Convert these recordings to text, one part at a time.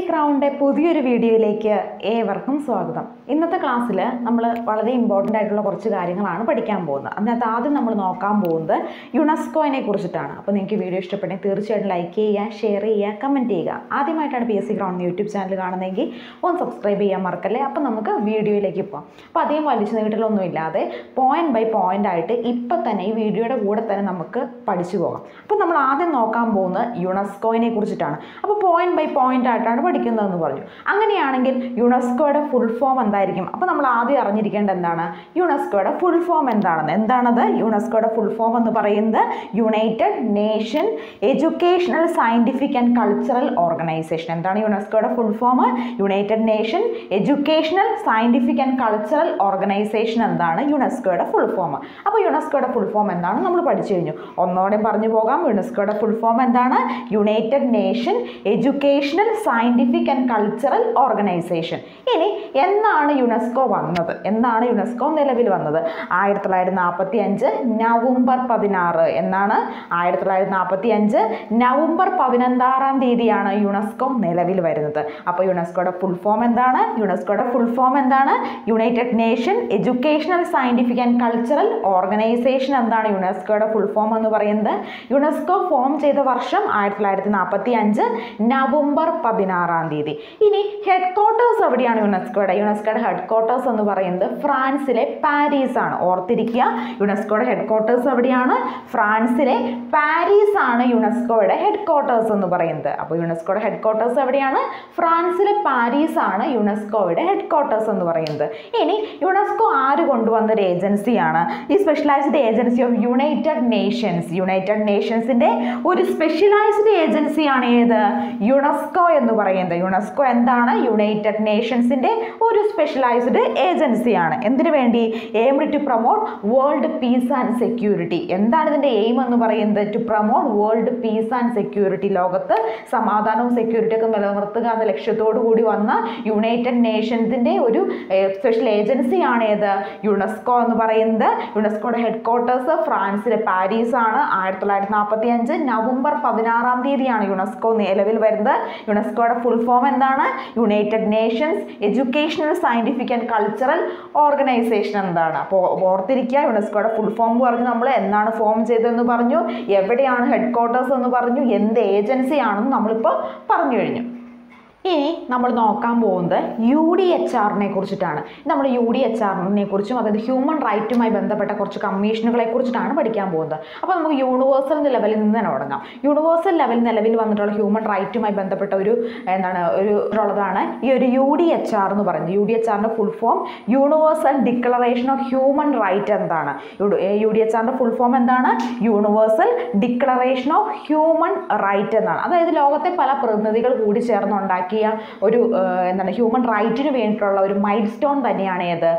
ക്രൗണിൻ്റെ പുതിയൊരു വീഡിയോയിലേക്ക് ഏവർക്കും സ്വാഗതം. ഇന്നത്തെ ക്ലാസ്സിൽ നമ്മൾ വളരെ ഇമ്പോർട്ടൻ്റ് ആയിട്ടുള്ള കുറച്ച് കാര്യങ്ങളാണ് പഠിക്കാൻ പോകുന്നത്. അതിനകത്ത് ആദ്യം നമ്മൾ നോക്കാൻ പോകുന്നത് യുനെസ്കോയെ കുറിച്ചിട്ടാണ്. അപ്പോൾ നിങ്ങൾക്ക് വീഡിയോ ഇഷ്ടപ്പെട്ടെങ്കിൽ തീർച്ചയായിട്ടും ലൈക്ക് ചെയ്യുക, ഷെയർ ചെയ്യുക, കമൻറ്റ് ചെയ്യുക. ആദ്യമായിട്ടാണ് PSC ക്രൗൺ യൂട്യൂബ് ചാനൽ കാണുന്നതെങ്കിൽ ഒന്ന് സബ്സ്ക്രൈബ് ചെയ്യാൻ മറക്കല്ലേ. അപ്പോൾ നമുക്ക് വീഡിയോയിലേക്ക് പോകാം. അപ്പോൾ അധികം വലിച്ചു നീട്ടലൊന്നും ഇല്ലാതെ പോയിന്റ് ബൈ പോയിന്റ് ആയിട്ട് ഇപ്പം തന്നെ ഈ വീഡിയോയുടെ കൂടെ തന്നെ നമുക്ക് പഠിച്ചു പോകാം. അപ്പോൾ നമ്മൾ ആദ്യം നോക്കാൻ പോകുന്നത് യുനെസ്കോയെ കുറിച്ചിട്ടാണ്. അപ്പോൾ പോയിന്റ് ബൈ പോയിന്റ് ആയിട്ടാണ് പഠിക്കുന്നതെന്ന് പറഞ്ഞു. അങ്ങനെയാണെങ്കിൽ യുനെസ്കോയുടെ ഫുൾ ഫോം എന്തായിരിക്കും? അപ്പോൾ നമ്മൾ ആദ്യം അറിഞ്ഞിരിക്കേണ്ട എന്താണ് യുനെസ്കോയുടെ ഫുൾ ഫോം എന്താണെന്ന്. എന്താണത്? യുനെസ്കോയുടെ ഫുൾ ഫോം എന്ന് പറയുന്നത് United nation educational scientific and cultural organisation. എന്താണ് യുനെസ്കോയുടെ full form? United nation educational scientific and cultural organisation എന്താണ് യുനെസ്കോയുടെ ഫുൾ ഫോം. അപ്പോൾ യുനെസ്കോയുടെ ഫുൾ ഫോം എന്താണ് നമ്മൾ പഠിച്ചു കഴിഞ്ഞു. ഒന്നോടെ പറഞ്ഞു പോകാം. യുനെസ്കോയുടെ ഫുൾ ഫോം എന്താണ്? United nation educational scientific and cultural organisation. ഇനി എന്നാണ് യുനെസ്കോ വന്നത്? എന്നാണ് യുനെസ്കോ നിലവിൽ വന്നത്? 1945 നവംബർ 16. എന്നാണ്? 1945 നവംബർ 16-ാം തീയതിയാണ് യുനെസ്കോ നിലവിൽ വരുന്നത്. അപ്പോൾ യുനെസ്കോയുടെ ഫുൾ ഫോം എന്താണ്? യുനെസ്കോയുടെ ഫുൾ ഫോം എന്താണ്? United nation educational scientific and cultural organisation എന്താണ് യുനെസ്കോയുടെ ഫുൾ ഫോം എന്ന് പറയുന്നത്. യുനെസ്കോ ഫോം ചെയ്ത വർഷം 1945 നവംബർ 16-ാം തീയതി. ഇനി ഹെഡ് ക്വാർട്ടേഴ്സ് എവിടെയാണ് യുനെസ്കോയുടെ? യുനെസ്കോയുടെ ഹെഡ് ക്വാർട്ടേഴ്സ് എന്ന് പറയുന്നത് ഫ്രാൻസിലെ പാരീസ് ആണ്. ഓർത്തിരിക്കുക, യുനെസ്കോയുടെ ഹെഡ് ക്വാർട്ടേഴ്സ് എവിടെയാണ്? ഫ്രാൻസിലെ പാരീസ് ആണ് യുനെസ്കോയുടെ ഹെഡ് ക്വാർട്ടേഴ്സ് എന്ന് പറയുന്നത്. അപ്പോൾ യുനെസ്കോയുടെ ഹെഡ് ക്വാർട്ടേഴ്സ് എവിടെയാണ്? ഫ്രാൻസിലെ പാരീസ് ആണ് യുനെസ്കോയുടെ ഹെഡ് ക്വാർട്ടേഴ്സ് എന്ന് പറയുന്നത്. ഇനി യുനെസ്കോ ആര് കൊണ്ടുവന്നൊരു ഏജൻസിയാണ്? ഈ specialised agency of United Nations. യുണൈറ്റഡ് നേഷൻസിന്റെ ഒരു സ്പെഷ്യലൈസ്ഡ് ഏജൻസിയാണ് ഏത്? യുനെസ്കോ എന്ന് പറയുന്നത്. യുനെസ്കോ എന്താണ്? യുണൈറ്റഡ് നേഷൻസിന്റെ ഒരു സ്പെഷ്യലൈസ്ഡ് ഏജൻസിയാണ്. എന്തിനു വേണ്ടി? Aimed to promote world peace and security. എന്താണ് ഇതിന്റെ എയിം എന്ന് പറയുന്നത്? To promote world peace and security. ലോകത്ത് സമാധാനവും സെക്യൂരിറ്റി ഒക്കെ നിലനിർത്തുക എന്ന ലക്ഷ്യത്തോടു കൂടി വന്ന യുണൈറ്റഡ് നേഷൻസിന്റെ ഒരു സ്പെഷ്യൽ ഏജൻസിയാണ് ഏത്? യുനെസ്കോ എന്ന് പറയുന്നത്. യുനെസ്കോയുടെ ഹെഡ് ക്വാർട്ടേഴ്സ് ഫ്രാൻസിലെ പാരീസ് ആണ്. 1945 നവംബർ 16-ാം തീയതിയാണ് യുനെസ്കോ നിലവിൽ വരുന്നത്. യുനെസ്കോയുടെ ഫുൾ ഫോം എന്താണ്? United Nations educational scientific and cultural organisation എന്താണ്? അപ്പോൾ ഓർത്തിരിക്കുക, യുനെസ്കോയുടെ ഫുൾ ഫോം പറഞ്ഞു, നമ്മൾ എന്നാണ് ഫോം ചെയ്തതെന്ന് പറഞ്ഞു, എവിടെയാണ് ഹെഡ് ക്വാർട്ടേഴ്സ് എന്ന് പറഞ്ഞു, എന്ത് ഏജൻസിയാണെന്ന് നമ്മളിപ്പോൾ പറഞ്ഞു കഴിഞ്ഞു. ഇനി നമ്മൾ നോക്കാൻ പോകുന്നത് UDHR-നെ കുറിച്ചിട്ടാണ്. നമ്മൾ UDHR-നെ കുറിച്ചും അതായത് ഹ്യൂമൻ റൈറ്റുമായി ബന്ധപ്പെട്ട കുറച്ച് കമ്മീഷനുകളെ കുറിച്ചിട്ടാണ് പഠിക്കാൻ പോകുന്നത്. അപ്പോൾ നമുക്ക് യൂണിവേഴ്സൽ ലെവലിൽ നിന്ന് തന്നെ തുടങ്ങാം. യൂണിവേഴ്സൽ ലെവലിൽ നിലവിൽ വന്നിട്ടുള്ള ഹ്യൂമൻ റൈറ്റുമായി ബന്ധപ്പെട്ട ഒരു ഉള്ളതാണ് ഈ ഒരു UDHR എന്ന് പറയുന്നത്. UDHR-ന്റെ full form universal declaration of human right എന്താണ്? UDHR-ന്റെ ഫുൾ ഫോം എന്താണ്? Universal declaration of human right എന്നാണ്. അതായത് ലോകത്തെ പല പ്രതിനിധികൾ കൂടി ചേർന്നുണ്ടാക്കി ഒരു ഹ്യൂമൻ റൈറ്റിന് വേണ്ടിയിട്ടുള്ള ഒരു മൈൽ സ്റ്റോൺ തന്നെയാണ് ഏത്?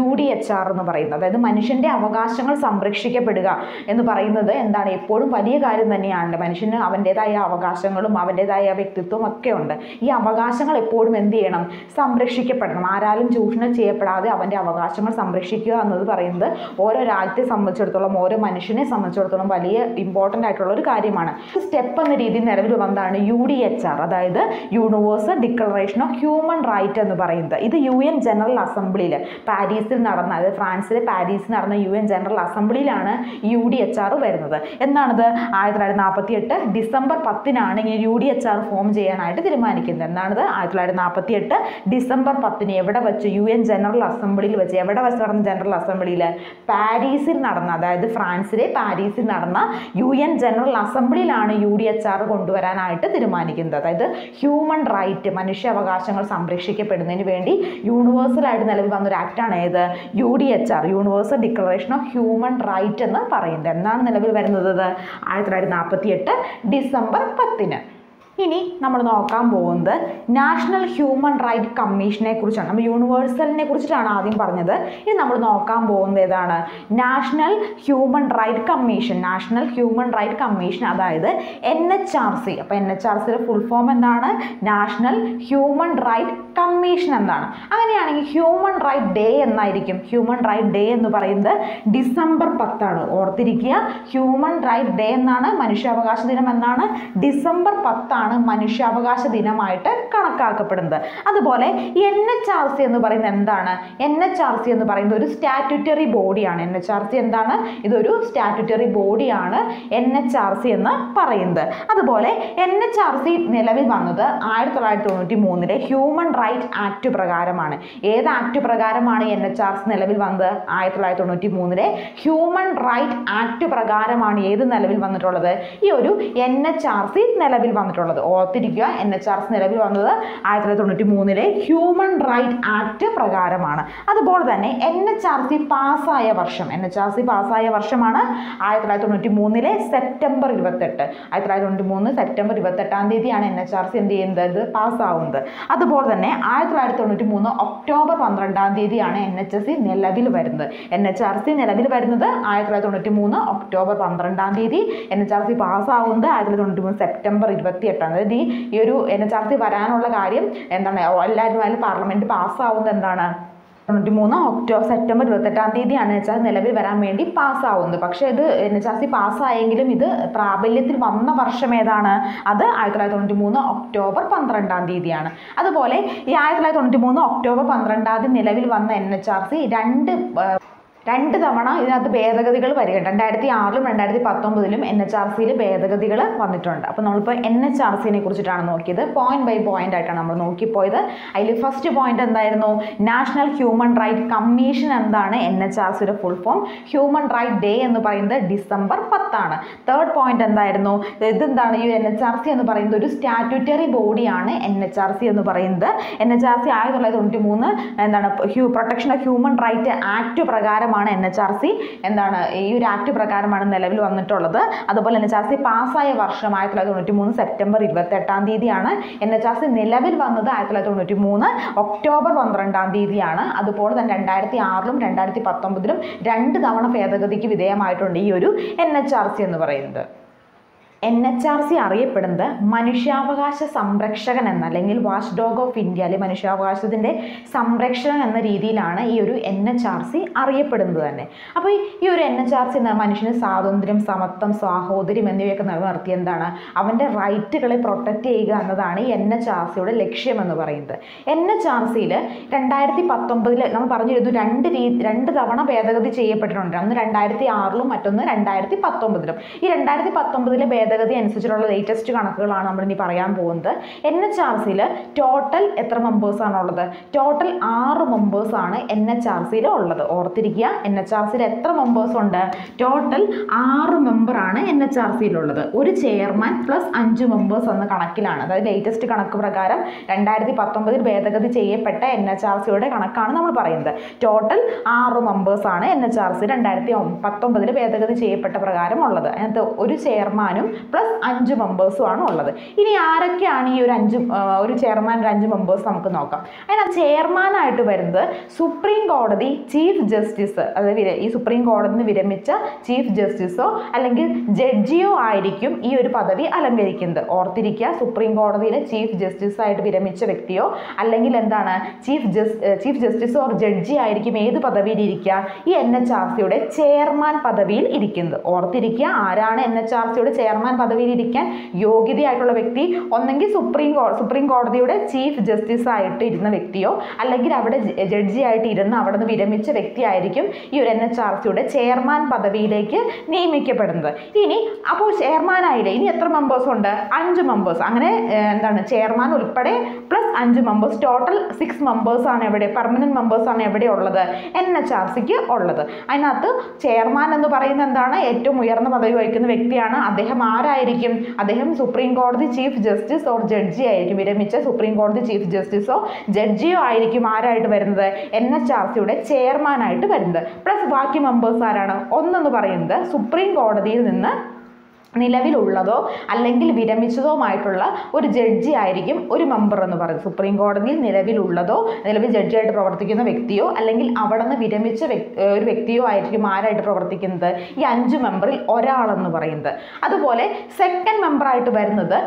UDHR എന്ന് പറയുന്നത്. അതായത് മനുഷ്യന്റെ അവകാശങ്ങൾ സംരക്ഷിക്കപ്പെടുക എന്ന് പറയുന്നത് എന്താണ്? എപ്പോഴും വലിയ കാര്യം തന്നെയാണ്. മനുഷ്യന് അവൻ്റെതായ അവകാശങ്ങളും അവൻ്റെതായ വ്യക്തിത്വം ഒക്കെ ഉണ്ട്. ഈ അവകാശങ്ങൾ എപ്പോഴും എന്ത് ചെയ്യണം? സംരക്ഷിക്കപ്പെടണം. ആരാലും ചൂഷണം ചെയ്യപ്പെടാതെ അവൻ്റെ അവകാശങ്ങൾ സംരക്ഷിക്കുക എന്നത് പറയുന്നത് ഓരോ രാജ്യത്തെ സംബന്ധിച്ചിടത്തോളം, ഓരോ മനുഷ്യനെ സംബന്ധിച്ചിടത്തോളം വലിയ ഇമ്പോർട്ടൻ്റ് ആയിട്ടുള്ള ഒരു കാര്യമാണ്. സ്റ്റെപ്പ് എന്ന രീതിയിൽ നിലവിൽ വന്നതാണ് UDHR, അതായത് universal declaration of human right എന്ന് പറയുന്നത്. ഇത് UN ജനറൽ അസംബ്ലിയിൽ പാരീസിൽ നടന്ന, അതായത് ഫ്രാൻസിലെ പാരീസിൽ നടന്ന UN ജനറൽ അസംബ്ലിയിലാണ് UDHR വരുന്നത്. എന്നാണിത്? 1948 ഡിസംബർ 10-നാണ് ഇങ്ങനെ UDHR ഫോം ചെയ്യാനായിട്ട് തീരുമാനിക്കുന്നത്. എന്നാണിത്? 1948 ഡിസംബർ 10 എവിടെ വെച്ച്? UN ജനറൽ അസംബ്ലിയിൽ വെച്ച്. എവിടെ വെച്ച് നടന്ന ജനറൽ അസംബ്ലിയിൽ? പാരീസിൽ നടന്ന, അതായത് ഫ്രാൻസിലെ പാരീസിൽ നടന്ന UN ജനറൽ അസംബ്ലിയിലാണ് UDHR കൊണ്ടുവരാനായിട്ട് തീരുമാനിക്കുന്നത്. അതായത് ഹ്യൂമൻ റൈറ്റ്, മനുഷ്യാവകാശങ്ങൾ സംരക്ഷിക്കപ്പെടുന്നതിന് വേണ്ടി യൂണിവേഴ്സലായിട്ട് നിലവിൽ വന്നൊരു ആക്റ്റാണ് ഏത്? UDHR, universal declaration of human right എന്ന് പറയുന്നത്. എന്നാണ് നിലവിൽ വരുന്നത്? 1948 ഡിസംബർ 10-ന്. ഇനി നമ്മൾ നോക്കാൻ പോകുന്നത് നാഷണൽ ഹ്യൂമൻ റൈറ്റ് കമ്മീഷനെ കുറിച്ചാണ്. നമ്മൾ യൂണിവേഴ്സലിനെ കുറിച്ചിട്ടാണ് ആദ്യം പറഞ്ഞത്. ഇനി നമ്മൾ നോക്കാൻ പോകുന്നത് ഏതാണ്? National human right commission. National human right commission അതായത് NHRC. അപ്പോൾ NHRCയുടെ ഫുൾ ഫോം എന്താണ്? നാഷണൽ ഹ്യൂമൻ റൈറ്റ് കമ്മീഷൻ എന്നാണ്. അങ്ങനെയാണെങ്കിൽ ഹ്യൂമൻ റൈറ്റ് ഡേ എന്നായിരിക്കും. ഹ്യൂമൻ റൈറ്റ് ഡേ എന്ന് പറയുന്നത് ഡിസംബർ 10 ഓർത്തിരിക്കുക. ഹ്യൂമൻ റൈറ്റ് ഡേ എന്നാണ്, മനുഷ്യാവകാശ ദിനം എന്നാണ്. ഡിസംബർ 10 എന്താണ് മനുഷ്യാവകാശ ദിനമായിട്ട് കണക്കാക്കപ്പെടുന്നത്. അതുപോലെ NHRC എന്ന് പറയുന്നത് എന്താണ്? NHRC എന്ന് പറയുന്നത് ഒരു സ്റ്റാറ്റ്യൂട്ടറി ബോഡിയാണ്. NHRC എന്താണ്? ഇതൊരു സ്റ്റാറ്റ്യൂട്ടറി ബോഡിയാണ് NHRC എന്ന് പറയുന്നത്. അതുപോലെ NHRC നിലവിൽ വന്നത് 1993 ഹ്യൂമൻ റൈറ്റ് ആക്ട് പ്രകാരമാണ്. ഏത് ആക്ട് പ്രകാരമാണ് NHRC നിലവിൽ വന്നത്? 1993 ഹ്യൂമൻ റൈറ്റ് ആക്ട് പ്രകാരമാണ് ഏത് നിലവിൽ വന്നിട്ടുള്ളത്? ഈ ഒരു NHRC നിലവിൽ വന്നിട്ടുള്ളത്. ഓർത്തിരിക്കുക, NHRC നിലവിൽ വന്നത് 1993 ഹ്യൂമൻ റൈറ്റ് ആക്ട് പ്രകാരമാണ്. അതുപോലെ തന്നെ NHRC പാസ്സായ വർഷമാണ് 1993 സെപ്റ്റംബർ 28. 1993 സെപ്റ്റംബർ 28 തീയതിയാണ് NHRC എന്ത് ചെയ്യുന്നത്? പാസ്സാവുന്നത്. അതുപോലെ തന്നെ 1993 ഒക്ടോബർ 12 തീയതിയാണ് NHRC നിലവിൽ വരുന്നത്. NHRC നിലവിൽ വരുന്നത് 1993 ഒക്ടോബർ 12 തീയതി. NHRC പാസ്സാവുന്നത് 1993 September 28. അതായത് ഈ ഒരു NHRC വരാനുള്ള കാര്യം എന്താണ്? എല്ലാവരും പാർലമെന്റ് പാസ്സാവുന്നത് എന്താണ്? 1993 സെപ്റ്റംബർ 28 തീയതിയാണ് NHRC നിലവിൽ വരാൻ വേണ്ടി പാസ്സാവുന്നത്. പക്ഷേ ഇത് NHRC പാസ്സായെങ്കിലും ഇത് പ്രാബല്യത്തിൽ വന്ന വർഷം ഏതാണ്? അത് 1993 ഒക്ടോബർ 12 തീയതിയാണ്. അതുപോലെ ഈ 1993 ഒക്ടോബർ 12 തീയതി നിലവിൽ വന്ന NHRC രണ്ട് തവണ ഇതിനകത്ത് ഭേദഗതികൾ വരികയുണ്ട്. 2006ലും 2019ലും NHRCയിൽ ഭേദഗതികൾ വന്നിട്ടുണ്ട്. അപ്പോൾ നമ്മളിപ്പോൾ NHRCനെ കുറിച്ചിട്ടാണ് നോക്കിയത്. പോയിന്റ് ബൈ പോയിന്റ് ആയിട്ടാണ് നമ്മൾ നോക്കിപ്പോയത്. അതിൽ ഫസ്റ്റ് പോയിന്റ് എന്തായിരുന്നു? നാഷണൽ ഹ്യൂമൻ റൈറ്റ് കമ്മീഷൻ എന്താണ്? NHRCയുടെ full form. Human right day എന്ന് പറയുന്നത് ഡിസംബർ 10. തേർഡ് പോയിന്റ് എന്തായിരുന്നു? ഇതെന്താണ്? ഈ NHRC എന്ന് പറയുന്നത് ഒരു സ്റ്റാറ്റ്യൂട്ടറി ബോഡിയാണ്. NHRC എന്ന് പറയുന്നത് NHRC 1993 എന്താണ് protection of human right act പ്രകാരമാണ് NHRC എന്താണ് ഈ ഒരു ആക്ട് പ്രകാരമാണ് നിലവിൽ വന്നിട്ടുള്ളത്. അതുപോലെ NHRC പാസ്സായ വർഷം 1993 സെപ്റ്റംബർ 28 തീയതിയാണ്. NHRC നിലവിൽ വന്നത് 1993 ഒക്ടോബർ 12 തീയതിയാണ്. അതുപോലെ തന്നെ 2006ലും 2019ലും 2 തവണ ഭേദഗതിക്ക് വിധേയമായിട്ടുണ്ട് ഈ ഒരു NHRC എന്ന് പറയുന്നത്. NHRC അറിയപ്പെടുന്നത് മനുഷ്യാവകാശ സംരക്ഷകൻ എന്ന അല്ലെങ്കിൽ വാച്ച് ഡോഗ് ഓഫ് ഇന്ത്യ അല്ലെങ്കിൽ മനുഷ്യാവകാശത്തിൻ്റെ സംരക്ഷകൻ എന്ന രീതിയിലാണ് ഈ ഒരു NHRC അറിയപ്പെടുന്നത് തന്നെ. അപ്പോൾ ഈ ഒരു NHRC എന്ന മനുഷ്യന് സ്വാതന്ത്ര്യം, സമത്വം, സാഹോദര്യം എന്നിവയൊക്കെ നിലനിർത്തി എന്താണ് അവൻ്റെ റൈറ്റുകളെ പ്രൊട്ടക്റ്റ് ചെയ്യുക എന്നതാണ് ഈ NHRCയുടെ ലക്ഷ്യമെന്ന് പറയുന്നത്. NHRCയിൽ 2019 നമ്മൾ പറഞ്ഞിരുന്നു രണ്ട് തവണ ഭേദഗതി ചെയ്യപ്പെട്ടിട്ടുണ്ട്. ഒന്ന് 2006ലും മറ്റൊന്ന് 2019ലും. ഈ 2019 ഭേദഗതി അനുസരിച്ചുള്ള ലേറ്റസ്റ്റ് കണക്കുകളാണ് നമ്മൾ ഇനി പറയാൻ പോകുന്നത്. NHRCയിൽ ടോട്ടൽ എത്ര മെമ്പേഴ്സാണുള്ളത്? ടോട്ടൽ 6 മെമ്പേഴ്സാണ് NHRCയിൽ ഉള്ളത്. ഓർത്തിരിക്കുക, NHRCയിൽ എത്ര മെമ്പേഴ്സ് ഉണ്ട്? ടോട്ടൽ 6 മെമ്പറാണ് NHRCയിലുള്ളത്. ഒരു ചെയർമാൻ പ്ലസ് 5 മെമ്പേഴ്സ് എന്ന കണക്കിലാണ്. അതായത് ലേറ്റസ്റ്റ് കണക്ക് പ്രകാരം 2019 ഭേദഗതി ചെയ്യപ്പെട്ട NHRCയുടെ കണക്കാണ് നമ്മൾ പറയുന്നത്. ടോട്ടൽ 6 മെമ്പേഴ്സാണ് NHRC 2019 ഭേദഗതി ചെയ്യപ്പെട്ട പ്രകാരം ഉള്ളത്. അതിനകത്ത് ഒരു ചെയർമാനും പ്ലസ് 5 മെമ്പേഴ്സുമാണ് ഉള്ളത്. ഇനി ആരൊക്കെയാണ് ഈ ഒരു ചെയർമാൻ 5 മെമ്പേഴ്സ് നമുക്ക് നോക്കാം. അതിനകത്ത് ചെയർമാനായിട്ട് വരുന്നത് സുപ്രീം കോടതി ചീഫ് ജസ്റ്റിസ്, അതായത് ഈ സുപ്രീം കോടതിയിൽ നിന്ന് വിരമിച്ച ചീഫ് ജസ്റ്റിസോ അല്ലെങ്കിൽ ജഡ്ജിയോ ആയിരിക്കും ഈ ഒരു പദവി അലങ്കരിക്കുന്നത്. ഓർത്തിരിക്കുക, സുപ്രീം കോടതിയിലെ ചീഫ് ജസ്റ്റിസ് ആയിട്ട് വിരമിച്ച വ്യക്തിയോ അല്ലെങ്കിൽ എന്താണ് ചീഫ് ജസ്റ്റിസോ ഓർ ജഡ്ജി ആയിരിക്കും ഏത് പദവിയിൽ ഇരിക്കുക? ഈ NHRCയുടെ ചെയർമാൻ പദവിയിൽ ഇരിക്കുന്നത്. ഓർത്തിരിക്കുക, ആരാണ് NHRCയുടെ ചെയർമാൻ പദവിയിൽ ഇരിക്കാൻ യോഗ്യതയായിട്ടുള്ള വ്യക്തി? ഒന്നെങ്കിൽ സുപ്രീം കോടതിയുടെ ചീഫ് ജസ്റ്റിസ് ആയിട്ട് ഇരുന്ന വ്യക്തിയോ അല്ലെങ്കിൽ അവിടെ ജഡ്ജി ആയിട്ട് ഇരുന്ന് അവിടെ നിന്ന് വിരമിച്ച വ്യക്തി ആയിരിക്കും ഈ ഒരു NHRCയുടെ ചെയർമാൻ പദവിയിലേക്ക് നിയമിക്കപ്പെടുന്നത്. ഇനി അപ്പോൾ ചെയർമാനായില്ലേ, ഇനി എത്ര മെമ്പേഴ്സ് ഉണ്ട്? 5 മെമ്പേഴ്സ്. അങ്ങനെ എന്താണ് ചെയർമാൻ ഉൾപ്പെടെ പ്ലസ് 5 മെമ്പേഴ്സ്, ടോട്ടൽ 6 മെമ്പേഴ്സാണ് എവിടെ പെർമനന്റ് മെമ്പേഴ്സാണ് എവിടെ ഉള്ളത്? NHRCക്ക് ഉള്ളത്. അതിനകത്ത് ചെയർമാൻ എന്ന് പറയുന്നത് എന്താണ്? ഏറ്റവും ഉയർന്ന പദവി വഹിക്കുന്ന വ്യക്തിയാണ്. അദ്ദേഹം ആരായിരിക്കും? അദ്ദേഹം സുപ്രീം കോടതി ചീഫ് ജസ്റ്റിസ് ഓർ ജഡ്ജി ആയിരിക്കും. വിരമിച്ച സുപ്രീം കോടതി ചീഫ് ജസ്റ്റിസോ ജഡ്ജിയോ ആയിരിക്കും ആരായിട്ട് വരുന്നത്? NHRCയുടെ ചെയർമാനായിട്ട് വരുന്നത്. പ്ലസ് ബാക്കി മെമ്പേഴ്സ് ആരാണ്? ഒന്നെന്ന് പറയുന്നത് സുപ്രീം കോടതിയിൽ നിന്ന് നിലവിലുള്ളതോ അല്ലെങ്കിൽ വിരമിച്ചതോമായിട്ടുള്ള ഒരു ജഡ്ജി ആയിരിക്കും ഒരു മെമ്പർ എന്ന് പറയുന്നത്. സുപ്രീം കോടതിയിൽ നിലവിൽ ജഡ്ജിയായിട്ട് പ്രവർത്തിക്കുന്ന വ്യക്തിയോ അല്ലെങ്കിൽ അവിടെ നിന്ന് വിരമിച്ച ഒരു വ്യക്തിയോ ആയിരിക്കും ആരായിട്ട് പ്രവർത്തിക്കുന്നത്? ഈ 5 മെമ്പറിൽ ഒരാളെന്ന് പറയുന്നത്. അതുപോലെ സെക്കൻഡ് മെമ്പറായിട്ട് വരുന്നത്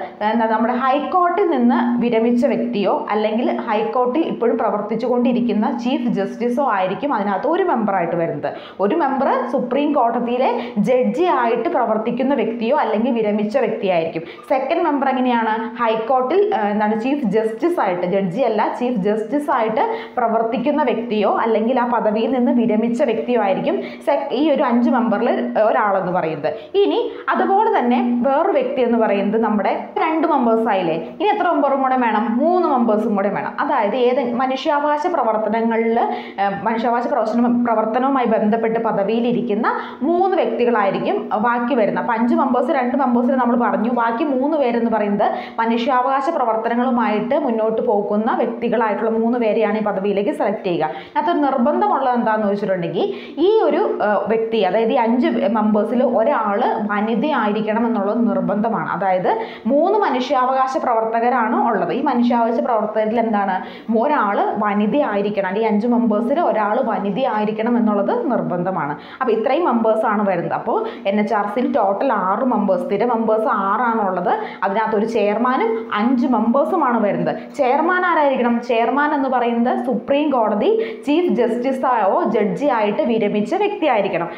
നമ്മുടെ ഹൈക്കോർട്ടിൽ നിന്ന് വിരമിച്ച വ്യക്തിയോ അല്ലെങ്കിൽ ഹൈക്കോർട്ടിൽ ഇപ്പോഴും പ്രവർത്തിച്ചു കൊണ്ടിരിക്കുന്ന ചീഫ് ജസ്റ്റിസോ ആയിരിക്കും അതിനകത്ത് ഒരു മെമ്പറായിട്ട് വരുന്നത്. ഒരു മെമ്പർ സുപ്രീം കോടതിയിലെ ജഡ്ജി ആയിട്ട് പ്രവർത്തിക്കുന്ന വ്യക്തിയോ വ്യക്തിയോ അല്ലെങ്കിൽ വിരമിച്ച വ്യക്തിയായിരിക്കും. സെക്കൻഡ് മെമ്പർ എങ്ങനെയാണ്? ഹൈക്കോർട്ടിൽ എന്താണ് ചീഫ് ജസ്റ്റിസ് ആയിട്ട്, ജഡ്ജി അല്ല ചീഫ് ജസ്റ്റിസ് ആയിട്ട് പ്രവർത്തിക്കുന്ന വ്യക്തിയോ അല്ലെങ്കിൽ ആ പദവിയിൽ നിന്ന് വിരമിച്ച വ്യക്തിയോ ആയിരിക്കും ഈ ഒരു 5 മെമ്പറിൽ ഒരാളെന്ന് പറയുന്നത്. ഇനി അതുപോലെ തന്നെ വേറൊരു വ്യക്തി എന്ന് പറയുന്നത് നമ്മുടെ 2 മെമ്പേഴ്സ് ആയില്ലേ, ഇനി എത്ര മെമ്പറും കൂടെ വേണം? 3 മെമ്പേഴ്സും കൂടെ വേണം. അതായത് മനുഷ്യാവകാശ പ്രവർത്തനങ്ങളിൽ പ്രവർത്തനവുമായി ബന്ധപ്പെട്ട് പദവിയിലിരിക്കുന്ന 3 വ്യക്തികളായിരിക്കും ബാക്കി വരുന്നത്. അപ്പം 5 മെമ്പേഴ്സ് 2 മെമ്പേഴ്സിന് നമ്മൾ പറഞ്ഞു, ബാക്കി 3 പേരെന്ന് പറയുന്നത് മനുഷ്യാവകാശ പ്രവർത്തനങ്ങളുമായിട്ട് മുന്നോട്ട് പോകുന്ന വ്യക്തികളായിട്ടുള്ള 3 പേരെയാണ് ഈ പദവിയിലേക്ക് സെലക്ട് ചെയ്യുക. അതിനകത്തൊരു നിർബന്ധമുള്ളത് എന്താണെന്ന് വെച്ചിട്ടുണ്ടെങ്കിൽ ഈ ഒരു വ്യക്തി, അതായത് ഈ 5 മെമ്പേഴ്സിൽ ഒരാൾ വനിതയായിരിക്കണം എന്നുള്ളത് നിർബന്ധമാണ്. അതായത് 3 മനുഷ്യാവകാശ പ്രവർത്തകരാണ് ഉള്ളത്. ഈ മനുഷ്യാവകാശ പ്രവർത്തകരിൽ എന്താണ്, ഒരാൾ വനിതയായിരിക്കണം. ഈ 5 മെമ്പേഴ്സിൽ ഒരാൾ വനിതയായിരിക്കണം എന്നുള്ളത് നിർബന്ധമാണ്. അപ്പോൾ ഇത്രയും മെമ്പേഴ്സാണ് വരുന്നത്. അപ്പോൾ NHRCയിൽ ടോട്ടൽ 6 മെമ്പേഴ്സ്, സ്ഥിര മെമ്പേഴ്സ് 6 ആണുള്ളത്. അതിനകത്ത് ഒരു ചെയർമാനും 5 മെമ്പേഴ്സുമാണ് വരുന്നത്. ചെയർമാൻ ആരായിരിക്കണം? ചെയർമാൻ എന്ന് പറയുന്നത് സുപ്രീം കോടതി ചീഫ് ജസ്റ്റിസോ ജഡ്ജി ആയിട്ട് വിരമിച്ച വ്യക്തിയായിരിക്കണം.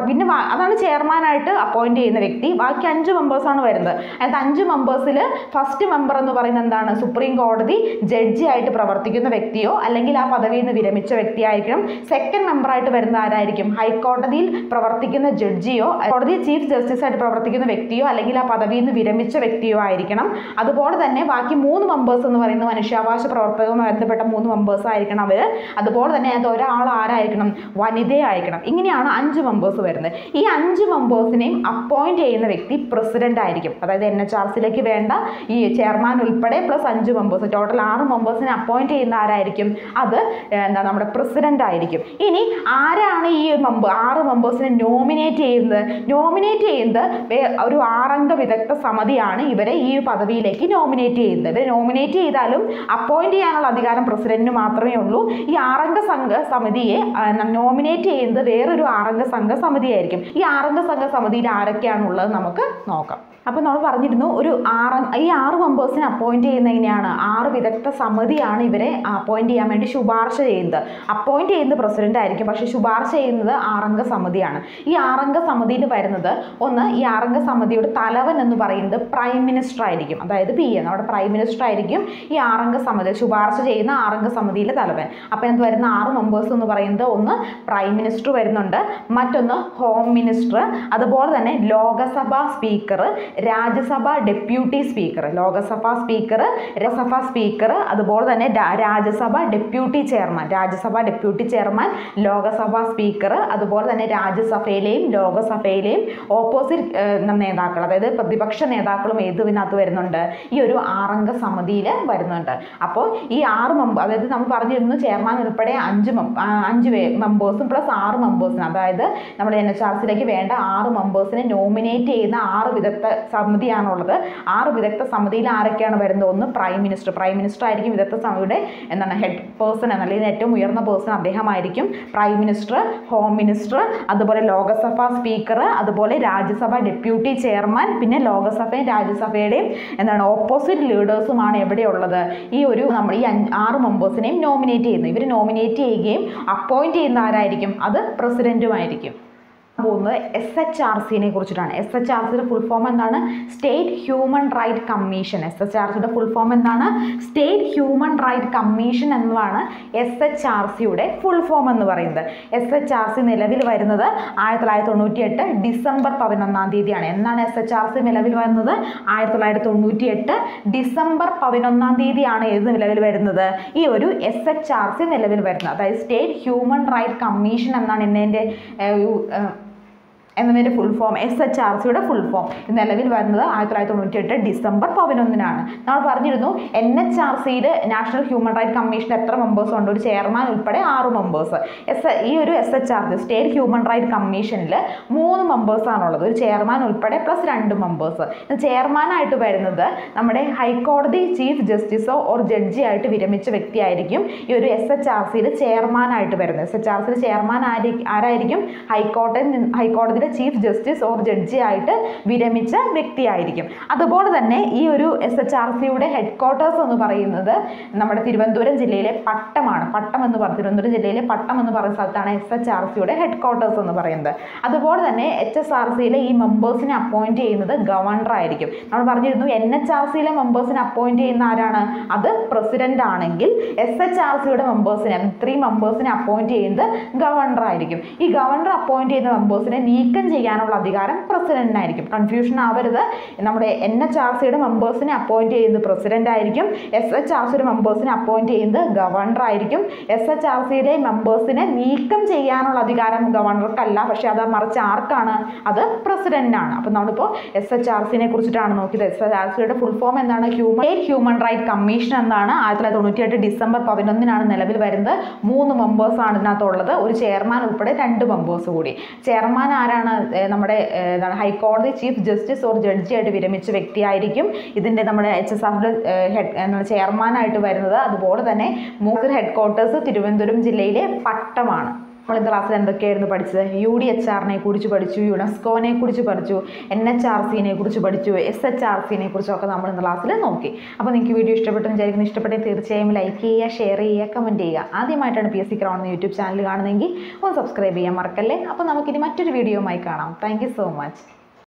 പിന്നെ അതാണ് ചെയർമാനായിട്ട് അപ്പോയിന്റ് ചെയ്യുന്ന വ്യക്തി. ബാക്കി 5 മെമ്പേഴ്സാണ് വരുന്നത്. അതിനകത്ത് 5 മെമ്പേഴ്സിൽ ഫസ്റ്റ് മെമ്പർ എന്ന് പറയുന്നത് എന്താണ്? സുപ്രീം കോടതി ജഡ്ജി ആയിട്ട് പ്രവർത്തിക്കുന്ന വ്യക്തിയോ അല്ലെങ്കിൽ ആ പദവിയിൽ നിന്ന് വിരമിച്ച വ്യക്തിയായിരിക്കണം. സെക്കൻഡ് മെമ്പറായിട്ട് വരുന്ന ആരായിരിക്കും? ഹൈക്കോടതിയിൽ പ്രവർത്തിക്കുന്ന ജഡ്ജിയോ കോടതി ചീഫ് ജസ്റ്റിസ് ആയിട്ട് പ്രവർത്തിക്കുന്ന വ്യക്തിയോ അല്ലെങ്കിൽ ആ പദവിയിൽ നിന്ന് വിരമിച്ച വ്യക്തിയോ ആയിരിക്കണം. അതുപോലെ തന്നെ ബാക്കി 3 മെമ്പേഴ്സ് എന്ന് പറയുന്നത് മനുഷ്യാവകാശ പ്രവർത്തകവുമായി ബന്ധപ്പെട്ട 3 മെമ്പേഴ്സ് ആയിരിക്കണം അവർ. അതുപോലെ തന്നെ അത് ഒരാൾ ആരായിരിക്കണം? വനിതയായിരിക്കണം. ഇങ്ങനെയാണ് 5 മെമ്പേഴ്സ് വരുന്നത്. ഈ 5 മെമ്പേഴ്സിനെയും അപ്പോയിന്റ് ചെയ്യുന്ന വ്യക്തി പ്രസിഡന്റ് ആയിരിക്കും. അതായത് NHRCയിലേക്ക് വേണ്ട ഈ ചെയർമാൻ ഉൾപ്പെടെ പ്ലസ് 5 മെമ്പേഴ്സ്, ടോട്ടൽ 6 മെമ്പേഴ്സിനെ അപ്പോയിന്റ് ചെയ്യുന്ന ആരായിരിക്കും? അത് നമ്മുടെ പ്രസിഡന്റ് ആയിരിക്കും. ഇനി ആരാണ് ഈ 6 മെമ്പേഴ്സിനെ നോമിനേറ്റ് ചെയ്യുന്നത്? നോമിനേറ്റ് ചെയ്യുന്നത് ഒരു 6 അംഗ വിദഗ്ധ സമിതിയാണ് ഇവരെ ഈ പദവിയിലേക്ക് നോമിനേറ്റ് ചെയ്യുന്നത്. ഇവരെ നോമിനേറ്റ് ചെയ്താലും അപ്പോയിന്റ് ചെയ്യാനുള്ള അധികാരം പ്രസിഡന്റിന് മാത്രമേ ഉള്ളൂ. ഈ 6 അംഗ സമിതിയെ നോമിനേറ്റ് ചെയ്യുന്നത് വേറൊരു 6 അംഗ സംഘ സമിതിയായിരിക്കും. ഈ 6 അംഗ സംഘ സമിതിയിൽ ആരൊക്കെയാണുള്ളത് നമുക്ക് നോക്കാം. അപ്പോൾ നമ്മൾ പറഞ്ഞിരുന്നു ഈ 6 മെമ്പേഴ്സിനെ അപ്പോയിന്റ് ചെയ്യുന്നത് എങ്ങനെയാണ്? 6 വിദഗ്ധ സമിതിയാണ് ഇവരെ അപ്പോയിന്റ് ചെയ്യാൻ വേണ്ടി ശുപാർശ ചെയ്യുന്നത്. അപ്പോയിന്റ് ചെയ്യുന്നത് പ്രസിഡന്റ് ആയിരിക്കും, പക്ഷേ ശുപാർശ ചെയ്യുന്നത് 6 അംഗ സമിതിയാണ്. ഈ 6 അംഗ സമിതിയിൽ വരുന്നത് ഈ 6 അംഗ സമിതിയുടെ തലവൻ എന്ന് പറയുന്നത് പ്രൈം മിനിസ്റ്റർ ആയിരിക്കും. അതായത് PM, നമ്മുടെ പ്രൈം മിനിസ്റ്റർ ആയിരിക്കും ഈ 6 അംഗ സമിതി ശുപാർശ ചെയ്യുന്ന 6 അംഗ സമിതിയിലെ തലവൻ. അപ്പോൾ എന്ത് വരുന്ന 6 മെമ്പേഴ്സ് എന്ന് പറയുന്നത് ഒന്ന് പ്രൈം മിനിസ്റ്റർ വരുന്നുണ്ട്, മറ്റൊന്ന് ഹോം മിനിസ്റ്റർ, അതുപോലെ തന്നെ ലോകസഭാ സ്പീക്കർ, രാജ്യസഭ ഡെപ്യൂട്ടി സ്പീക്കർ, ലോകസഭാ സ്പീക്കർ, രാജ്യസഭാ സ്പീക്കർ, അതുപോലെ തന്നെ രാജ്യസഭ ഡെപ്യൂട്ടി ചെയർമാൻ, ലോകസഭാ സ്പീക്കർ, അതുപോലെ തന്നെ രാജ്യസഭയിലെയും ലോകസഭയിലെയും ഓപ്പോസിറ്റ് നേതാക്കൾ, അതായത് പ്രതിപക്ഷ നേതാക്കളും ഇതിനകത്ത് വരുന്നുണ്ട്. ഈ ഒരു 6 അംഗ സമിതിയിൽ വരുന്നുണ്ട്. അപ്പോൾ ഈ 6 അതായത് നമ്മൾ പറഞ്ഞിരുന്നു ചെയർമാൻ ഉൾപ്പെടെ 5 മെമ്പേഴ്സും പ്ലസ് 6 മെമ്പേഴ്സിന്, അതായത് നമ്മുടെ NHRCയിലേക്ക് വേണ്ട 6 മെമ്പേഴ്സിനെ നോമിനേറ്റ് ചെയ്യുന്ന 6 വിദഗ്ധ സമിതിയാണുള്ളത്. 6 വിദഗ്ധ സമിതിയിൽ ആരൊക്കെയാണ് വരുന്നത്? ഒന്ന് പ്രൈം മിനിസ്റ്റർ ആയിരിക്കും വിദഗ്ധ സമിതിയുടെ ഹെഡ് പേഴ്സൺ, അല്ലെങ്കിൽ ഏറ്റവും ഉയർന്ന പേഴ്സൺ അദ്ദേഹമായിരിക്കും പ്രൈം മിനിസ്റ്റർ. ഹോം മിനിസ്റ്റർ, അതുപോലെ ലോകസഭാ സ്പീക്കർ, അതുപോലെ രാജ്യസഭ ഡെപ്യൂട്ടി ചെയർമാൻ, പിന്നെ ലോകസഭയും രാജ്യസഭയുടെയും ഓപ്പോസിറ്റ് ലീഡേഴ്സുമാണ് എവിടെയുള്ളത്? ഈ 6 മെമ്പേഴ്സിനെയും നോമിനേറ്റ് ചെയ്യുന്നത്. ഇവർ നോമിനേറ്റ് ചെയ്യുകയും അപ്പോയിന്റ് ചെയ്യുന്ന ആരായിരിക്കും? അത് പ്രസിഡന്റുമായിരിക്കും. പോകുന്നത് SHRCനെ കുറിച്ചിട്ടാണ്. SHRCയുടെ ഫുൾ ഫോം എന്താണ്? State human right commission. SHRCയുടെ ഫുൾ ഫോം എന്താണ്? സ്റ്റേറ്റ് ഹ്യൂമൻ റൈറ്റ് കമ്മീഷൻ എന്നതാണ് SHRCയുടെ ഫുൾ ഫോം എന്ന് പറയുന്നത്. SHRC നിലവിൽ വരുന്നത് 1998 ഡിസംബർ 11-ാം തീയതിയാണ്. എന്നാണ് SHRC നിലവിൽ വരുന്നത്? 1998 ഡിസംബർ 11-ാം തീയതിയാണ് ഇത് നിലവിൽ വരുന്നത്. ഈ ഒരു SHRC നിലവിൽ വരുന്നത്, അതായത് സ്റ്റേറ്റ് ഹ്യൂമൻ റൈറ്റ് കമ്മീഷൻ എന്നാണ് എന്നതിൻ്റെ ഫുൾ ഫോം. SHRCയുടെ ഫുൾ ഫോം നിലവിൽ വരുന്നത് 1998 ഡിസംബർ 11-നാണ്. നമ്മൾ പറഞ്ഞിരുന്നു NHRCയിൽ നാഷണൽ ഹ്യൂമൻ റൈറ്റ് കമ്മീഷൻ എത്ര മെമ്പേഴ്സ് ഉണ്ട്? ഒരു ചെയർമാൻ ഉൾപ്പെടെ 6 മെമ്പേഴ്സ്. ഈ ഒരു SHRC സ്റ്റേറ്റ് ഹ്യൂമൻ റൈറ്റ് കമ്മീഷനിൽ 3 മെമ്പേഴ്സാണുള്ളത്, ഒരു ചെയർമാൻ ഉൾപ്പെടെ പ്ലസ് 2 മെമ്പേഴ്സ്. ചെയർമാനായിട്ട് വരുന്നത് നമ്മുടെ ഹൈക്കോടതി ചീഫ് ജസ്റ്റിസോ ഓർ ജഡ്ജി ആയിട്ട് വിരമിച്ച വ്യക്തിയായിരിക്കും ഈ ഒരു SHRCയിൽ ചെയർമാനായിട്ട് വരുന്നത്. SHRCയിൽ ചെയർമാൻ ആരായിരിക്കും? ഹൈക്കോടതിയുടെ ഹൈക്കോടതിയുടെ ചീഫ് ജസ്റ്റിസ് ഓർ ജഡ്ജി ആയിട്ട് വിരമിച്ച വ്യക്തിയായിരിക്കും. അതുപോലെ തന്നെ ഈ ഒരു SHRCയുടെ ഹെഡ് ക്വാർട്ടേഴ്സ് എന്ന് പറയുന്നത് നമ്മുടെ തിരുവനന്തപുരം ജില്ലയിലെ പട്ടമാണ്. തിരുവനന്തപുരം ജില്ലയിലെ പട്ടം എന്ന് പറയുന്ന സ്ഥലത്താണ് SHRCയുടെ ഹെഡ് ക്വാർട്ടേഴ്സ് എന്ന് പറയുന്നത്. അതുപോലെ തന്നെ HSRCയിലെ ഈ മെമ്പേഴ്സിനെ അപ്പോയിന്റ് ചെയ്യുന്നത് ഗവർണർ ആയിരിക്കും. നമ്മൾ പറഞ്ഞിരുന്നു NHRCയിലെ മെമ്പേഴ്സിനെ അപ്പോയിന്റ് ചെയ്യുന്ന ആരാണ്? അത് പ്രസിഡന്റ് ആണെങ്കിൽ SHRCയുടെ മെമ്പേഴ്സിനെ 3 മെമ്പേഴ്സിനെ അപ്പോയിന്റ് ചെയ്യുന്നത് ഗവർണർ ആയിരിക്കും. ഈ ഗവർണർ അപ്പോയിന്റ് ചെയ്യുന്ന മെമ്പേഴ്സിനെ നീക്കം ചെയ്യാനുള്ള അധികാരം പ്രസിഡന്റിനായിരിക്കും. കൺഫ്യൂഷൻ ആവരുത്. നമ്മുടെ NHRCയുടെ മെമ്പേഴ്സിനെ അപ്പോയിന്റ് ചെയ്യുന്നത് പ്രസിഡന്റ് ആയിരിക്കും. SHRCയുടെ മെമ്പേഴ്സിനെ അപ്പോയിന്റ് ചെയ്യുന്നത് ഗവർണർ ആയിരിക്കും. SHRCയിലെ മെമ്പേഴ്സിനെ നീക്കം ചെയ്യാനുള്ള അധികാരം ഗവർണർക്കല്ല, പക്ഷെ അത് മറിച്ച് ആർക്കാണ്? അത് പ്രസിഡന്റിനാണ്. അപ്പം നമ്മളിപ്പോൾ SHRCനെ കുറിച്ചിട്ടാണ് നോക്കിയത്. SHRCയുടെ ഫുൾ ഫോം എന്താണ്? ഹ്യൂമൻ റൈറ്റ് കമ്മീഷൻ എന്നാണ്. 1998 ഡിസംബർ 11 നിലവിൽ വരുന്നത്. 3 മെമ്പേഴ്സാണ് ഇതിനകത്തുള്ളത്. ഒരു ചെയർമാൻ ഉൾപ്പെടെ 2 മെമ്പേഴ്സ് കൂടി. ചെയർമാൻ ആരാണ്? നമ്മുടെ ഹൈക്കോടതി ചീഫ് ജസ്റ്റിസ് ഓർ ജഡ്ജി ആയിട്ട് വിരമിച്ച വ്യക്തിയായിരിക്കും ഇതിൻ്റെ നമ്മുടെ HSRCയുടെ ചെയർമാനായിട്ട് വരുന്നത്. അതുപോലെ തന്നെ ഹെഡ് ക്വാർട്ടേഴ്സ് തിരുവനന്തപുരം ജില്ലയിലെ പട്ടമാണ്. നമ്മൾ ഇന്ന് ക്ലാസ്സിൽ എന്തൊക്കെയായിരുന്നു പഠിച്ചത്? UDHRനെ കുറിച്ച് പഠിച്ചു, യുനെസ്കോനെ കുറിച്ച് പഠിച്ചു, NHRCനെ കുറിച്ച് പഠിച്ചു, SHRCനെ കുറിച്ചൊക്കെ നമ്മൾ ഇന്ന് ക്ലാസ്സിൽ നോക്കി. അപ്പോൾ നിങ്ങൾക്ക് വീഡിയോ ഇഷ്ടപ്പെട്ടെന്ന് വിചാരിക്കുന്നു. ഇഷ്ടപ്പെട്ടെങ്കിൽ തീർച്ചയായും ലൈക്ക് ചെയ്യുക, ഷെയർ ചെയ്യുക, കമൻറ്റ് ചെയ്യുക. ആദ്യമായിട്ടാണ് PSC Crown എന്ന യൂട്യൂബ് ചാനൽ കാണുന്നതെങ്കിൽ ഒന്ന് സബ്സ്ക്രൈബ് ചെയ്യാൻ മറക്കല്ലേ. അപ്പോൾ നമുക്കിനി മറ്റൊരു വീഡിയോയുമായി കാണാം. Thank you so much.